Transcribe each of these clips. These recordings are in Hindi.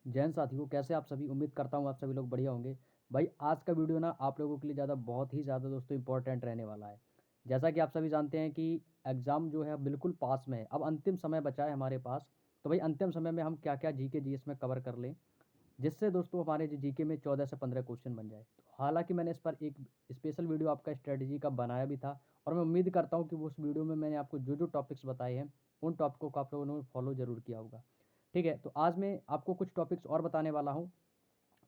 जैन साथियों, कैसे आप सभी? उम्मीद करता हूँ आप सभी लोग बढ़िया होंगे। भाई आज का वीडियो ना आप लोगों के लिए बहुत ही ज़्यादा दोस्तों इंपॉर्टेंट रहने वाला है। जैसा कि आप सभी जानते हैं कि एग्ज़ाम जो है बिल्कुल पास में है। अब अंतिम समय बचा है हमारे पास। तो भाई अंतिम समय में हम क्या-क्या जीके जीएस में कवर कर लें, जिससे दोस्तों हमारे जो जीके में 14 से 15 क्वेश्चन बन जाए। तो हालाँकि मैंने इस पर एक स्पेशल वीडियो आपका स्ट्रैटेजी का बनाया भी था और मैं उम्मीद करता हूँ कि वो उस वीडियो में मैंने आपको जो-जो टॉपिक्स बताए हैं, उन टॉपिकों को आप लोगों ने फॉलो ज़रूर किया होगा। ठीक है, तो आज मैं आपको कुछ टॉपिक्स और बताने वाला हूँ,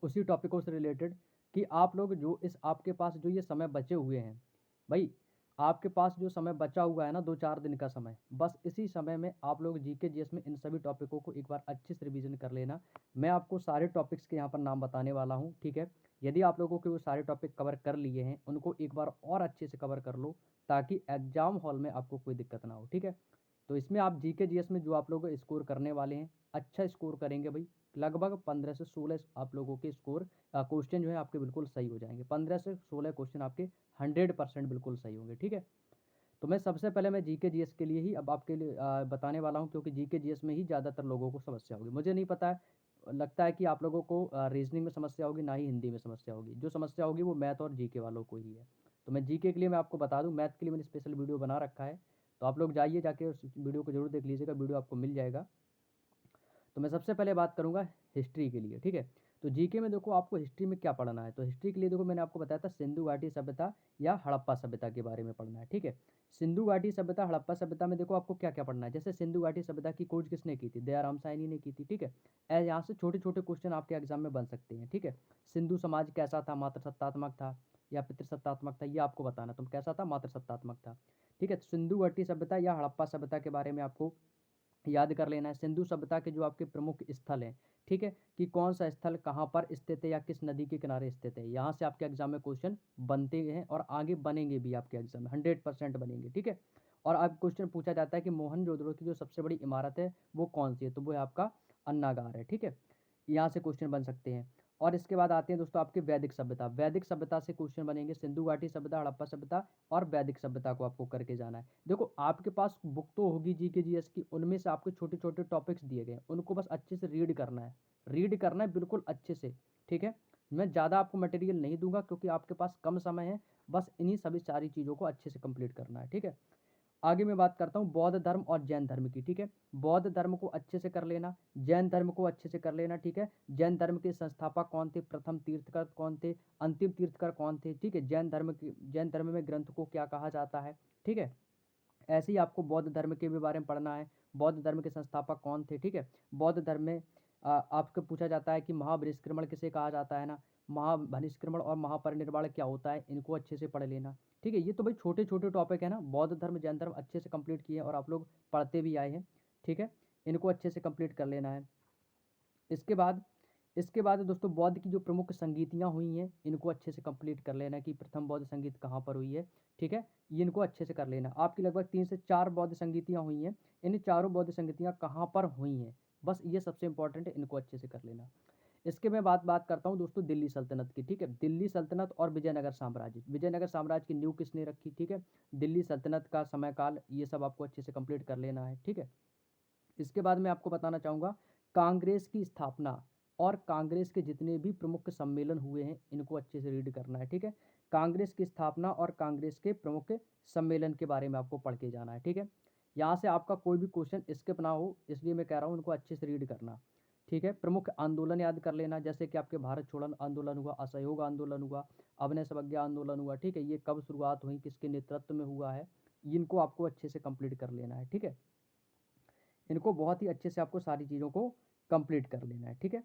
उसी टॉपिकों से रिलेटेड कि आप लोग जो इस आपके पास जो ये समय बचे हुए हैं, भई आपके पास जो समय बचा हुआ है ना 2-4 दिन का समय, बस इसी समय में आप लोग जीके जीएस में इन सभी टॉपिकों को एक बार अच्छे से रिवीजन कर लेना। मैं आपको सारे टॉपिक्स के यहाँ पर नाम बताने वाला हूँ, ठीक है? यदि आप लोगों के वो सारे टॉपिक कवर कर लिए हैं, उनको एक बार और अच्छे से कवर कर लो, ताकि एग्ज़ाम हॉल में आपको कोई दिक्कत ना हो, ठीक है? तो इसमें आप जीके जीएस में जो आप लोग स्कोर करने वाले हैं, अच्छा स्कोर करेंगे भई। लगभग 15 से 16 आप लोगों के स्कोर क्वेश्चन जो है आपके बिल्कुल सही हो जाएँगे। 15 से 16 क्वेश्चन आपके 100% बिल्कुल सही होंगे, ठीक है? तो मैं सबसे पहले मैं जीके जीएस के लिए ही अब आपके लिए बताने वाला हूँ, क्योंकि जीके जीएस में ही ज़्यादातर लोगों को समस्या होगी। मुझे नहीं पता है, लगता है कि आप लोगों को रीज़निंग में समस्या होगी, ना ही हिंदी में समस्या होगी। जो समस्या होगी वो मैथ और जीके वालों को ही है। तो मैं जीके के लिए मैं आपको बता दूँ, मैथ के लिए मैंने स्पेशल वीडियो बना रखा है। तो आप लोग जाइए, जाके उस वीडियो को ज़रूर देख लीजिएगा, वीडियो आपको मिल जाएगा। तो मैं सबसे पहले बात करूँगा हिस्ट्री के लिए, ठीक है? तो जीके में देखो आपको हिस्ट्री में क्या पढ़ना है, तो हिस्ट्री के लिए देखो मैंने आपको बताया था सिंधु घाटी सभ्यता या हड़प्पा सभ्यता के बारे में पढ़ना है, ठीक है? सिंधु घाटी सभ्यता, हड़प्पा सभ्यता में देखो आपको क्या-क्या पढ़ना है। जैसे सिंधु घाटी सभ्यता की खोज किसने की थी? दयाराम साहनी ने की थी, ठीक है? यहाँ से छोटे-छोटे क्वेश्चन आपके एग्जाम में बन सकते हैं, ठीक है? सिंधु समाज कैसा था? मातृसत्तात्मक था या पितृसत्तात्मक था? ये आपको बताना, तो कैसा था? मातृसत्तात्मक था, ठीक है? तो सिंधु घाटी सभ्यता या हड़प्पा सभ्यता के बारे में आपको याद कर लेना है। सिंधु सभ्यता के जो आपके प्रमुख स्थल हैं, ठीक है? कि कौन-सा स्थल कहाँ पर स्थित है या किस नदी के किनारे स्थित है। यहाँ से आपके एग्ज़ाम में क्वेश्चन बनते हैं और आगे बनेंगे भी आपके एग्ज़ाम में, 100% बनेंगे, ठीक है? और अब क्वेश्चन पूछा जाता है कि मोहनजोदड़ो की जो सबसे बड़ी इमारत है, वो कौन-सी है? तो वो है आपका अन्नागार है, ठीक है? यहाँ से क्वेश्चन बन सकते हैं। और इसके बाद आते हैं दोस्तों आपकी वैदिक सभ्यता। वैदिक सभ्यता से क्वेश्चन बनेंगे, सिंधु घाटी सभ्यता, हड़प्पा सभ्यता और वैदिक सभ्यता को आपको करके जाना है। देखो आपके पास बुक तो होगी जीके जीएस की, उनमें से आपको छोटे-छोटे टॉपिक्स दिए गए हैं, उनको बस अच्छे से रीड करना है। रीड करना है बिल्कुल अच्छे से, ठीक है? मैं ज़्यादा आपको मटेरियल नहीं दूँगा, क्योंकि आपके पास कम समय है, बस इन्हीं सभी सारी चीज़ों को अच्छे से कंप्लीट करना है, ठीक है? आगे मैं बात करता हूँ बौद्ध धर्म और जैन धर्म की, ठीक है? बौद्ध धर्म को अच्छे से कर लेना, जैन धर्म को अच्छे से कर लेना, ठीक है? जैन धर्म के संस्थापक कौन थे? प्रथम तीर्थकर कौन थे? अंतिम तीर्थकर कौन थे? ठीक है? जैन धर्म में ग्रंथ को क्या कहा जाता है? ठीक है? ऐसे ही आपको बौद्ध धर्म के भी बारे में पढ़ना है। बौद्ध धर्म के संस्थापक कौन थे? ठीक है? बौद्ध धर्म में आपको पूछा जाता है कि महाबहिष्क्रमण किसे कहा जाता है ना? महाबहिष्क्रमण और महापरिनिर्वाण क्या होता है? इनको अच्छे से पढ़ लेना। ठीक है? ये तो भाई छोटे-छोटे टॉपिक है ना, बौद्ध धर्म, जैन धर्म अच्छे से कंप्लीट किए हैं और आप लोग पढ़ते भी आए हैं। ठीक है? इनको अच्छे से कंप्लीट कर लेना है। इसके बाद इसके बाद दोस्तों बौद्ध की जो प्रमुख संगीतियाँ हुई हैं, इनको अच्छे से कंप्लीट कर लेना कि प्रथम बौद्ध संगीत कहाँ पर हुई है, ठीक है? ये इनको अच्छे से कर लेना। आपकी लगभग 3 से 4 बौद्ध संगीतियाँ हुई हैं, इन चारों बौद्ध संगीतियाँ कहाँ पर हुई हैं, बस ये सबसे इम्पोर्टेंट है, इनको अच्छे से कर लेना। इसके मैं बात बात करता हूँ दोस्तों दिल्ली सल्तनत की, ठीक है? दिल्ली सल्तनत और विजयनगर साम्राज्य। विजयनगर साम्राज्य की नींव किसने रखी, ठीक है? दिल्ली सल्तनत का समय काल, ये सब आपको अच्छे से कंप्लीट कर लेना है, ठीक है? इसके बाद मैं आपको बताना चाहूँगा कांग्रेस की स्थापना और कांग्रेस के जितने भी प्रमुख सम्मेलन हुए हैं, इनको अच्छे से रीड करना है, ठीक है? कांग्रेस की स्थापना और कांग्रेस के प्रमुख सम्मेलन के बारे में आपको पढ़ के जाना है, ठीक है? यहाँ से आपका कोई भी क्वेश्चन स्किप ना हो, इसलिए मैं कह रहा हूँ इनको अच्छे से रीड करना, ठीक है? प्रमुख आंदोलन याद कर लेना, जैसे कि आपके भारत छोड़ो आंदोलन हुआ, असहयोग आंदोलन हुआ, अभ्युदय अवज्ञा आंदोलन हुआ, ठीक है? ये कब शुरुआत हुई, किसके नेतृत्व में हुआ है, इनको आपको अच्छे से कंप्लीट कर लेना है, ठीक है? इनको बहुत ही अच्छे से आपको सारी चीज़ों को कंप्लीट कर लेना है, ठीक है?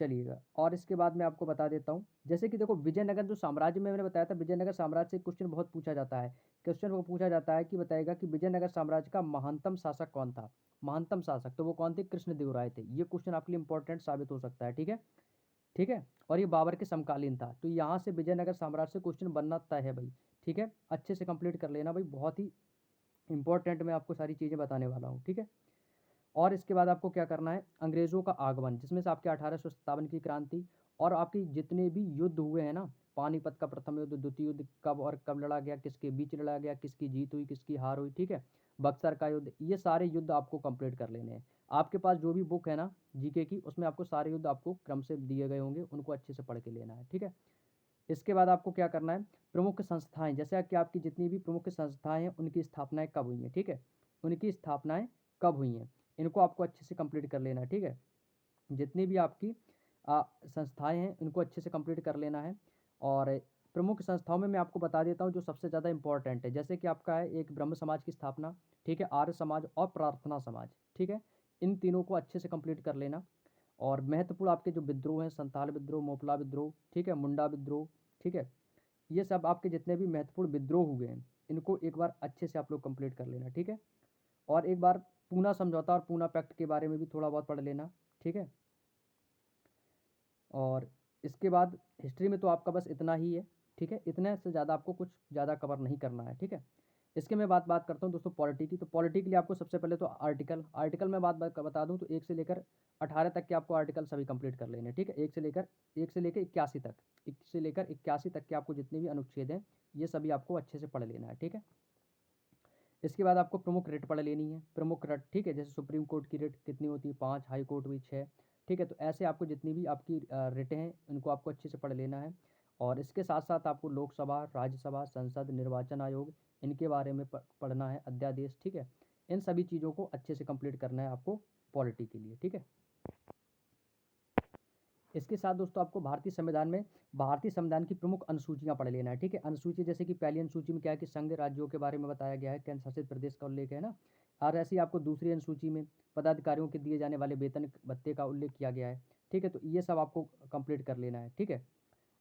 चलिएगा, और इसके बाद मैं आपको बता देता हूँ, जैसे कि देखो विजयनगर जो साम्राज्य में मैंने बताया था, विजयनगर साम्राज्य से क्वेश्चन बहुत पूछा जाता है। क्वेश्चन वो पूछा जाता है कि बताएगा कि विजयनगर साम्राज्य का महानतम शासक कौन था? महानतम शासक, तो वो कौन थे? कृष्णदेवराय थे। ये क्वेश्चन आपके लिए इंपॉर्टेंट साबित हो सकता है, ठीक है? ठीक है? और ये बाबर के समकालीन था, तो यहाँ से विजयनगर साम्राज्य से क्वेश्चन बनना तय है भाई, ठीक है? अच्छे से कंप्लीट कर लेना भाई, बहुत ही इंपॉर्टेंट मैं आपको सारी चीज़ें बताने वाला हूँ, ठीक है? और इसके बाद आपको क्या करना है, अंग्रेज़ों का आगमन, जिसमें से आपके 1857 की क्रांति और आपकी जितने भी युद्ध हुए हैं ना, पानीपत का प्रथम युद्ध, द्वितीय युद्ध कब और कब लड़ा गया, किसके बीच लड़ा गया, किसकी जीत हुई, किसकी हार हुई, ठीक है? बक्सर का युद्ध, ये सारे युद्ध आपको कंप्लीट कर लेने हैं। आपके पास जो भी बुक है ना जीके की, उसमें आपको सारे युद्ध आपको क्रम से दिए गए होंगे, उनको अच्छे से पढ़ के लेना है, ठीक है। इसके बाद आपको क्या करना है, प्रमुख संस्थाएं, जैसे कि आपकी जितनी भी प्रमुख संस्थाएं हैं उनकी स्थापनाएं कब हुई हैं, ठीक है, उनकी स्थापनाएं कब हुई हैं, इनको आपको अच्छे से कंप्लीट कर लेना है, ठीक है। जितनी भी आपकी संस्थाएं हैं इनको अच्छे से कंप्लीट कर लेना है। और प्रमुख संस्थाओं में मैं आपको बता देता हूँ जो सबसे ज़्यादा इंपॉर्टेंट है, जैसे कि आपका है एक ब्रह्म समाज की स्थापना, ठीक है, आर्य समाज और प्रार्थना समाज, ठीक है, इन तीनों को अच्छे से कंप्लीट कर लेना। और महत्वपूर्ण आपके जो विद्रोह हैं, संताल विद्रोह, मोपला विद्रोह, ठीक है, मुंडा विद्रोह, ठीक है, ये सब आपके जितने भी महत्वपूर्ण विद्रोह हुए हैं इनको एक बार अच्छे से आप लोग कंप्लीट कर लेना, ठीक है। और एक बार पूना समझौता और पूना पैक्ट के बारे में भी थोड़ा बहुत पढ़ लेना, ठीक है। और इसके बाद हिस्ट्री में तो आपका बस इतना ही है, ठीक है, इतने से ज़्यादा आपको कुछ ज़्यादा कवर नहीं करना है, ठीक है। इसके मैं बात बात करता हूँ दोस्तों पॉलिटी की। तो पॉलिटी के लिए आपको सबसे पहले तो आर्टिकल आर्टिकल में बात बता दूँ तो 1 से लेकर 18 तक के आपको आर्टिकल सभी कंप्लीट कर लेने, ठीक है। 1 से लेकर 81 तक, 1 से लेकर 81 तक के आपको जितने भी अनुच्छेद हैं ये सभी आपको अच्छे से पढ़ लेना है, ठीक है। इसके बाद आपको प्रमुख रिट पढ़ लेनी है, प्रमुख रिट, ठीक है, जैसे सुप्रीम कोर्ट की रिट कितनी होती है, 5, हाई कोर्ट भी 6, ठीक है। तो ऐसे आपको जितनी भी आपकी रिटें हैं इनको आपको अच्छे से पढ़ लेना है। और इसके साथ साथ आपको लोकसभा, राज्यसभा, संसद, निर्वाचन आयोग, इनके बारे में पढ़ना है, अध्यादेश, ठीक है। इन सभी चीज़ों को अच्छे से कंप्लीट करना है आपको पॉलिटी के लिए, ठीक है। इसके साथ दोस्तों आपको भारतीय संविधान की प्रमुख अनुसूचियां पढ़ लेना है, ठीक है। अनुसूची जैसे कि पहली अनुसूची में क्या है कि संघ राज्यों के बारे में बताया गया है, केंद्र शासित प्रदेश का उल्लेख है ना। और ऐसे ही आपको दूसरी अनुसूची में पदाधिकारियों के दिए जाने वाले वेतन भत्ते का उल्लेख किया गया है, ठीक है। तो ये सब आपको कंप्लीट कर लेना है, ठीक है।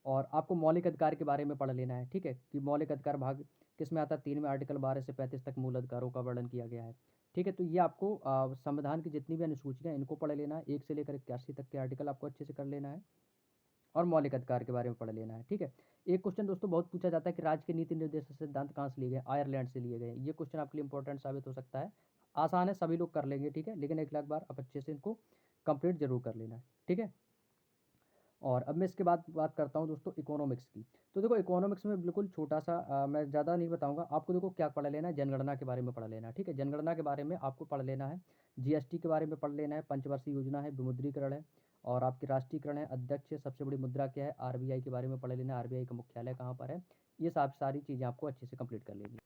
और आपको मौलिक अधिकार के बारे में पढ़ लेना है, ठीक है, कि मौलिक अधिकार भाग किस में आता है, 3 में आर्टिकल 12 से 35 तक मूल अधिकारों का वर्णन किया गया है, ठीक है। तो ये आपको संविधान की जितनी भी अनुसूचियाँ इनको पढ़ लेना है, 1 से लेकर 81 तक के आर्टिकल आपको अच्छे से कर लेना है। और मौलिक अधिकार के बारे में पढ़ लेना है, ठीक है। एक क्वेश्चन दोस्तों बहुत पूछा जाता है कि राज्य के नीति निर्देशक सिद्धांत कहाँ से लिए गए, आयरलैंड से लिए गए। ये क्वेश्चन आपके लिए इंपॉर्टेंट साबित हो सकता है। आसान है, सभी लोग कर लेंगे, ठीक है, लेकिन 1 लाख बार आप अच्छे से इनको कंप्लीट जरूर कर लेना है, ठीक है। और अब मैं इसके बाद बात करता हूँ दोस्तों इकोनॉमिक्स की। तो देखो इकोनॉमिक्स में बिल्कुल छोटा सा मैं ज़्यादा नहीं बताऊंगा आपको। देखो क्या पढ़ लेना है, जनगणना के बारे में पढ़ लेना है, ठीक है। जनगणना के बारे में आपको पढ़ लेना है, जीएसटी के बारे में पढ़ लेना है, पंचवर्षीय योजना है, विमुद्रीकरण है, और आपकी राष्ट्रीयकरण है, अध्यक्ष है, सबसे बड़ी मुद्रा क्या है, आरबीआई के बारे में पढ़ लेना है, आरबीआई का मुख्यालय कहाँ पर है। ये सारी चीज़ें आपको अच्छे से कंप्लीट कर लेनी है।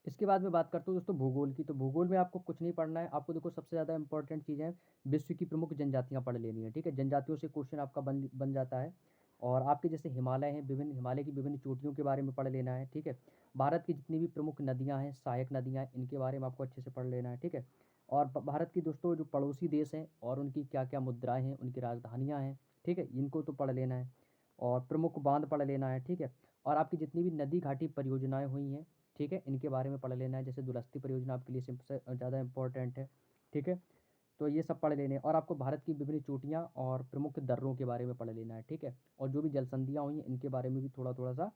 इसके बाद में बात करता हूँ दोस्तों भूगोल की। तो भूगोल में आपको कुछ नहीं पढ़ना है, आपको देखो सबसे ज़्यादा इंपॉर्टेंट चीज़ है विश्व की प्रमुख जनजातियाँ पढ़ लेनी है, ठीक है। जनजातियों से क्वेश्चन आपका बन जाता है। और आपके जैसे हिमालय हैं, विभिन्न हिमालय की विभिन्न चोटियों के बारे में पढ़ लेना है, ठीक है। भारत की जितनी भी प्रमुख नदियाँ हैं, सहायक नदियाँ हैं, इनके बारे में आपको अच्छे से पढ़ लेना है, ठीक है। और भारत की दोस्तों जो पड़ोसी देश हैं और उनकी क्या क्या मुद्राएं हैं, उनकी राजधानियाँ हैं, ठीक है, इनको तो पढ़ लेना है। और प्रमुख बांध पढ़ लेना है, ठीक है। और आपकी जितनी भी नदी घाटी परियोजनाएं हुई हैं, ठीक है, इनके बारे में पढ़ लेना है। जैसे दुलस्ती परियोजना आपके लिए सबसे ज़्यादा इंपॉर्टेंट है, ठीक है। तो ये सब पढ़ लेने हैं। और आपको भारत की विभिन्न चोटियाँ और प्रमुख दर्रों के बारे में पढ़ लेना है, ठीक है। और जो भी जल संधियाँ हुई हैं इनके बारे में भी थोड़ा थोड़ा सा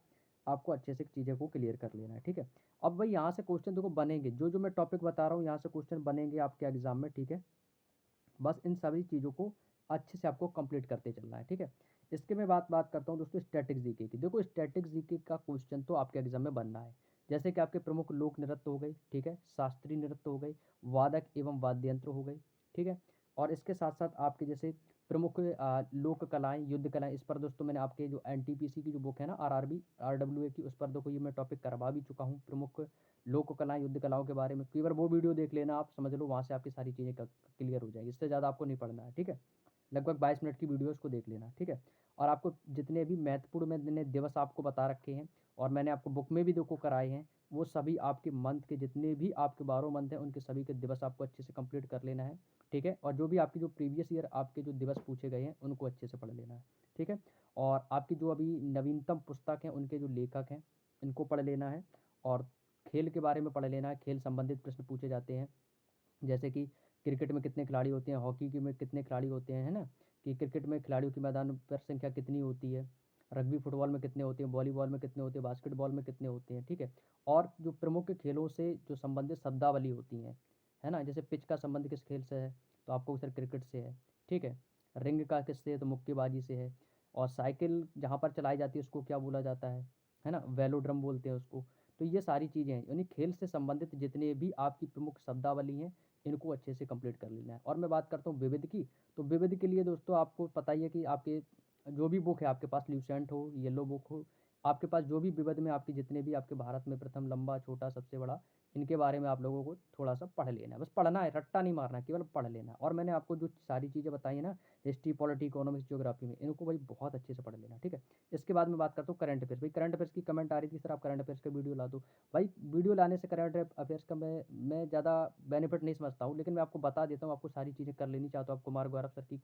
आपको अच्छे से चीज़ों को क्लियर कर लेना है, ठीक है। अब भाई यहाँ से क्वेश्चन देखो बनेंगे, जो जो मैं टॉपिक बता रहा हूँ यहाँ से क्वेश्चन बनेंगे आपके एग्जाम में, ठीक है। बस इन सभी चीज़ों को अच्छे से आपको कंप्लीट करते चलना है, ठीक है। इसके मैं बात बात करता हूँ दोस्तों स्टैटिक जीके की। देखो स्टैटिक जीके का क्वेश्चन तो आपके एग्जाम में बनना है। जैसे कि आपके प्रमुख लोक नृत्य हो गई, ठीक है, शास्त्रीय नृत्य हो गई, वादक एवं वाद्य यंत्र हो गई, ठीक है। और इसके साथ साथ आपके जैसे प्रमुख लोक कलाएं, युद्ध कलाएं, इस पर दोस्तों मैंने आपके जो एनटीपीसी की जो बुक है ना, आरआरबी आरडब्ल्यूए की, उस पर देखो ये मैं टॉपिक करवा भी चुका हूँ, प्रमुख लोक कलाएं, युद्ध कलाओं के बारे में। कई बार वो वीडियो देख लेना, आप समझ लो वहाँ से आपकी सारी चीज़ें क्लियर हो जाएगी। इससे ज़्यादा आपको नहीं पढ़ना है, ठीक है। लगभग 22 मिनट की वीडियो उसको देख लेना, ठीक है। और आपको जितने भी महत्वपूर्ण मैंने दिवस आपको बता रखे हैं और मैंने आपको बुक में भी देखो कराए हैं, वो सभी आपके मंथ के जितने भी आपके 12 मंथ हैं उनके सभी के दिवस आपको अच्छे से कंप्लीट कर लेना है, ठीक है। और जो भी आपकी जो प्रीवियस ईयर आपके जो दिवस पूछे गए हैं उनको अच्छे से पढ़ लेना है, ठीक है। और आपकी जो अभी नवीनतम पुस्तक हैं उनके जो लेखक हैं इनको पढ़ लेना है। और खेल के बारे में पढ़ लेना है, खेल संबंधित प्रश्न पूछे जाते हैं। जैसे कि क्रिकेट में कितने खिलाड़ी होते हैं, हॉकी के में कितने खिलाड़ी होते हैं, है ना, कि क्रिकेट में खिलाड़ियों की मैदान पर संख्या कितनी होती है, रग्बी फुटबॉल में कितने होते हैं, वॉलीबॉल में कितने होते हैं, बास्केटबॉल में कितने होते हैं, ठीक है। और जो प्रमुख खेलों से जो संबंधित शब्दावली होती हैं, है ना, जैसे पिच का संबंध किस खेल से है, तो आपको सर क्रिकेट से है, ठीक है। रिंग का किससे है, तो मुक्केबाजी से है। और साइकिल जहाँ पर चलाई जाती है उसको क्या बोला जाता है ना, वेलोड्रम बोलते हैं उसको। तो ये सारी चीज़ें हैं, यानी खेल से संबंधित जितने भी आपकी प्रमुख शब्दावली हैं इनको अच्छे से कंप्लीट कर लेना है। और मैं बात करता हूँ विविध की, तो विविध के लिए दोस्तों आपको पता ही है कि आपके जो भी बुक है, आपके पास ल्यूसेंट हो, येलो बुक हो, आपके पास जो भी विविध में आपके जितने भी आपके भारत में प्रथम, लंबा, छोटा, सबसे बड़ा, इनके बारे में आप लोगों को थोड़ा सा पढ़ लेना है। बस पढ़ना है, रट्टा नहीं मारना है, केवल पढ़ लेना है। और मैंने आपको जो सारी चीज़ें बताई है ना, हिस्ट्री, पॉलिटी, इकोनॉमिक्स, ज्योग्राफी में, इनको भाई बहुत अच्छे से पढ़ लेना, ठीक है। इसके बाद मैं बात करता हूँ करंट अफेयर्स। भाई करंट अफेयर्स की कमेंट आ रही थी, सर आप करंट अफेयर्स का वीडियो ला दो। भाई वीडियो लाने से करंट अफेयर्स का मैं ज़्यादा बेनिफिट नहीं समझता हूँ, लेकिन मैं आपको बता देता हूँ, आपको सारी चीज़ें कर लेनी चाहता हूँ। आप कुमार गौरव सर की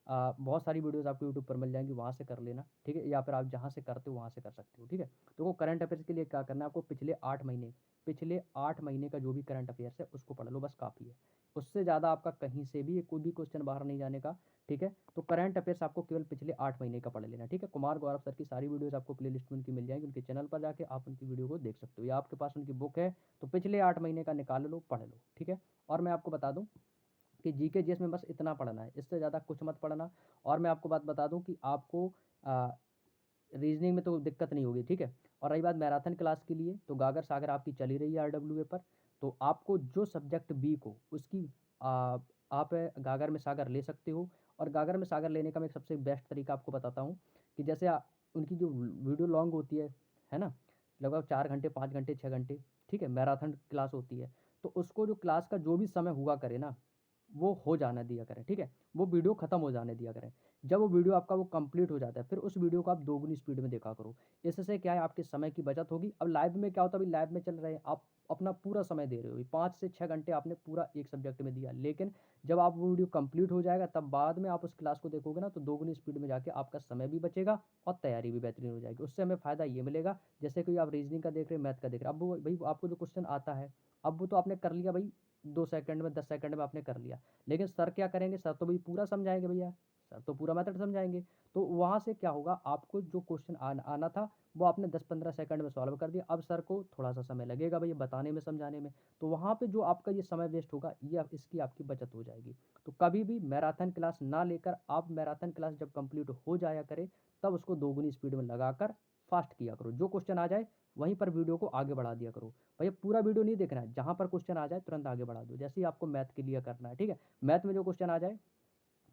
बहुत सारी वीडियोस आपको यूट्यूब पर मिल जाएंगी, वहाँ से कर लेना, ठीक है। या फिर आप जहाँ से करते हो वहाँ से कर सकते हो, ठीक है। तो वो करंट अफेयर्स के लिए क्या करना है आपको, पिछले 8 महीने का जो भी करंट अफेयर्स है उसको पढ़ लो, बस काफ़ी है। उससे ज़्यादा आपका कहीं से भी कोई भी क्वेश्चन बाहर नहीं जाने का, ठीक है। तो करंट अफेयर्स आपको केवल पिछले 8 महीने का पढ़ लेना, ठीक है। कुमार गौरव सर की सारी वीडियोस आपको प्ले लिस्ट में उनकी मिल जाएंगी, उनके चैनल पर जाके आप उनकी वीडियो को देख सकते हो, या आपके पास उनकी बुक है तो पिछले 8 महीने का निकाल लो, पढ़ लो, ठीक है। और मैं आपको बता दूं कि जीके जीएस में बस इतना पढ़ना है, इससे ज़्यादा कुछ मत पढ़ना। और मैं आपको बात बता दूं कि आपको रीजनिंग में तो दिक्कत नहीं होगी, ठीक है। और रही बात मैराथन क्लास के लिए, तो गागर सागर आपकी चली रही है आरडब्ल्यूए पर, तो आपको जो सब्जेक्ट बी को उसकी आप गागर में सागर ले सकते हो। और गागर में सागर लेने का मैं सबसे बेस्ट तरीका आपको बताता हूँ कि जैसे उनकी जो वीडियो लॉन्ग होती है ना, लगभग 4 घंटे, 5 घंटे, 6 घंटे, ठीक है, मैराथन क्लास होती है। तो उसको जो क्लास का जो भी समय हुआ करे ना, वो हो जाना दिया करें, ठीक है। वो वीडियो खत्म हो जाने दिया करें। जब वो वीडियो आपका वो कंप्लीट हो जाता है, फिर उस वीडियो को आप दोगुनी स्पीड में देखा करो। इससे क्या है, आपके समय की बचत होगी। अब लाइव में क्या होता है, अभी लाइव में चल रहे हैं, आप अपना पूरा समय दे रहे हो, 5 से 6 घंटे आपने पूरा एक सब्जेक्ट में दिया, लेकिन जब आप वो वीडियो कंप्लीट हो जाएगा तब बाद में आप उस क्लास को देखोगे ना, तो दोगुनी स्पीड में जाके आपका समय भी बचेगा और तैयारी भी बेहतरीन हो जाएगी। उससे हमें फ़ायदा ये मिलेगा, जैसे कि आप रीजनिंग का देख रहे हैं, मैथ का देख रहे हैं, अब वो भाई आपको जो क्वेश्चन आता है, अब वो तो आपने कर लिया भाई, 2 सेकंड में, 10 सेकंड में आपने कर लिया। लेकिन सर क्या करेंगे, सर तो भाई पूरा समझाएंगे भैया, सर तो पूरा मेथड समझाएंगे। तो वहाँ से क्या होगा, आपको जो क्वेश्चन आना था वो आपने 10-15 सेकंड में सॉल्व कर दिया। अब सर को थोड़ा सा समय लगेगा भैया बताने में, समझाने में। तो वहाँ पे जो आपका ये समय वेस्ट होगा, ये इसकी आपकी बचत हो जाएगी। तो कभी भी मैराथन क्लास ना लेकर, आप मैराथन क्लास जब कंप्लीट हो जाया करे, तब उसको दोगुनी स्पीड में लगाकर फास्ट किया करो। जो क्वेश्चन आ जाए वहीं पर वीडियो को आगे बढ़ा दिया करो। भैया पूरा वीडियो नहीं देखना है, जहाँ पर क्वेश्चन आ जाए तुरंत आगे बढ़ा दो। जैसे ही आपको मैथ के लिए करना है, ठीक है, मैथ में जो क्वेश्चन आ जाए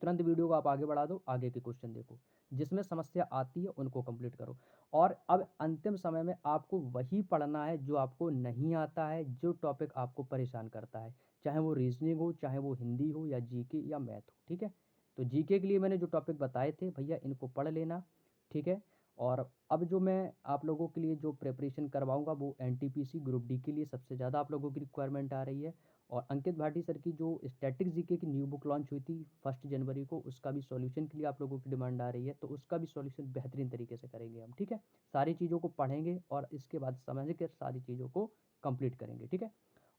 तुरंत वीडियो को आप आगे बढ़ा दो, आगे के क्वेश्चन देखो, जिसमें समस्या आती है उनको कंप्लीट करो। और अब अंतिम समय में आपको वही पढ़ना है जो आपको नहीं आता है, जो टॉपिक आपको परेशान करता है, चाहे वो रीजनिंग हो, चाहे वो हिंदी हो, या जीके या मैथ हो, ठीक है। तो जीके के लिए मैंने जो टॉपिक बताए थे भैया, इनको पढ़ लेना, ठीक है। और अब जो मैं आप लोगों के लिए जो प्रिपरेशन करवाऊंगा, वो एनटीपीसी ग्रुप डी के लिए सबसे ज़्यादा आप लोगों की रिक्वायरमेंट आ रही है। और अंकित भाटी सर की जो स्टैटिक जीके की न्यू बुक लॉन्च हुई थी 1 जनवरी को, उसका भी सॉल्यूशन के लिए आप लोगों की डिमांड आ रही है, तो उसका भी सॉल्यूशन बेहतरीन तरीके से करेंगे हम, ठीक है। सारी चीज़ों को पढ़ेंगे और इसके बाद समझ के सारी चीज़ों को कंप्लीट करेंगे, ठीक है।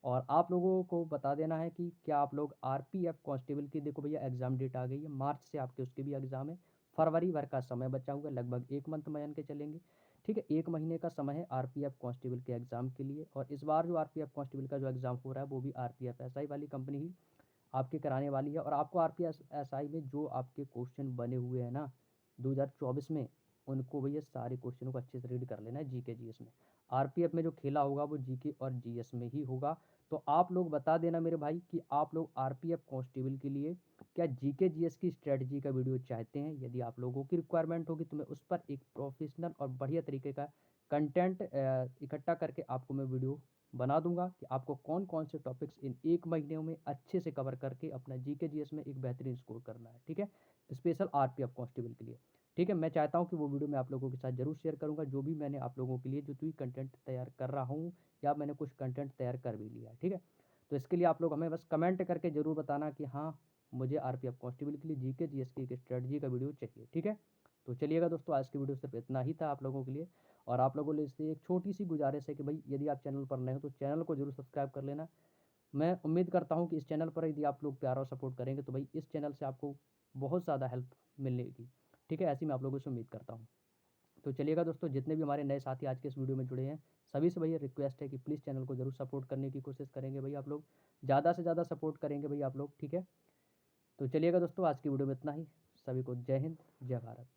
और आप लोगों को बता देना है कि क्या आप लोग आरपीएफ कांस्टेबल की, देखो भैया एग्ज़ाम डेट आ गई है, मार्च से आपके उसके भी एग्ज़ाम है। फरवरी भर का समय बचा हुआ है, लगभग 1 मंथ मान के चलेंगे, ठीक है। 1 महीने का समय है आरपीएफ कांस्टेबल के एग्ज़ाम के लिए। और इस बार जो आरपीएफ कांस्टेबल का जो एग्ज़ाम हो रहा है, वो भी आरपीएफ एसआई वाली कंपनी ही आपके कराने वाली है। और आपको आरपीएफ एसआई में जो आपके क्वेश्चन बने हुए हैं ना 2024 में, उनको भैया सारे क्वेश्चनों को अच्छे से रीड कर लेना है जीके जीएस में। आरपीएफ में जो खेला होगा वो जीके और जीएस में ही होगा। तो आप लोग बता देना मेरे भाई कि आप लोग आरपीएफ कांस्टेबल के लिए क्या जीके जीएस की स्ट्रेटजी का वीडियो चाहते हैं। यदि आप लोगों की रिक्वायरमेंट होगी तो मैं उस पर एक प्रोफेशनल और बढ़िया तरीके का कंटेंट इकट्ठा करके आपको मैं वीडियो बना दूंगा कि आपको कौन कौन से टॉपिक्स इन 1 महीने में अच्छे से कवर करके अपना जीके जीएस में एक बेहतरीन स्कोर करना है, ठीक है, स्पेशल आरपीएफ कांस्टेबल के लिए, ठीक है। मैं चाहता हूँ कि वो वीडियो मैं आप लोगों के साथ जरूर शेयर करूँगा, जो भी मैंने आप लोगों के लिए जो भी कंटेंट तैयार कर रहा हूँ, या मैंने कुछ कंटेंट तैयार कर भी लिया है, ठीक है। तो इसके लिए आप लोग हमें बस कमेंट करके ज़रूर बताना कि हाँ, मुझे आरपीएफ कांस्टेबल के लिए जीके जीएस की एक स्ट्रेटजी का वीडियो चाहिए, ठीक है। तो चलिएगा दोस्तों, आज की वीडियो सिर्फ इतना ही था आप लोगों के लिए। और आप लोगों के लिए एक छोटी सी गुजारिश है कि भाई यदि आप चैनल पर नए हो तो चैनल को जरूर सब्सक्राइब कर लेना। मैं उम्मीद करता हूँ कि इस चैनल पर यदि आप लोग प्यार और सपोर्ट करेंगे तो भाई इस चैनल से आपको बहुत ज़्यादा हेल्प मिलेगी, ठीक है। ऐसी मैं आप लोगों से उम्मीद करता हूँ। तो चलिएगा दोस्तों, जितने भी हमारे नए साथी आज के इस वीडियो में जुड़े हैं, सभी से भैया रिक्वेस्ट है कि प्लीज़ चैनल को जरूर सपोर्ट करने की कोशिश करेंगे भाई आप लोग, ज़्यादा से ज़्यादा सपोर्ट करेंगे भाई आप लोग, ठीक है। तो चलिएगा दोस्तों, आज की वीडियो में इतना ही। सभी को जय हिंद, जय भारत।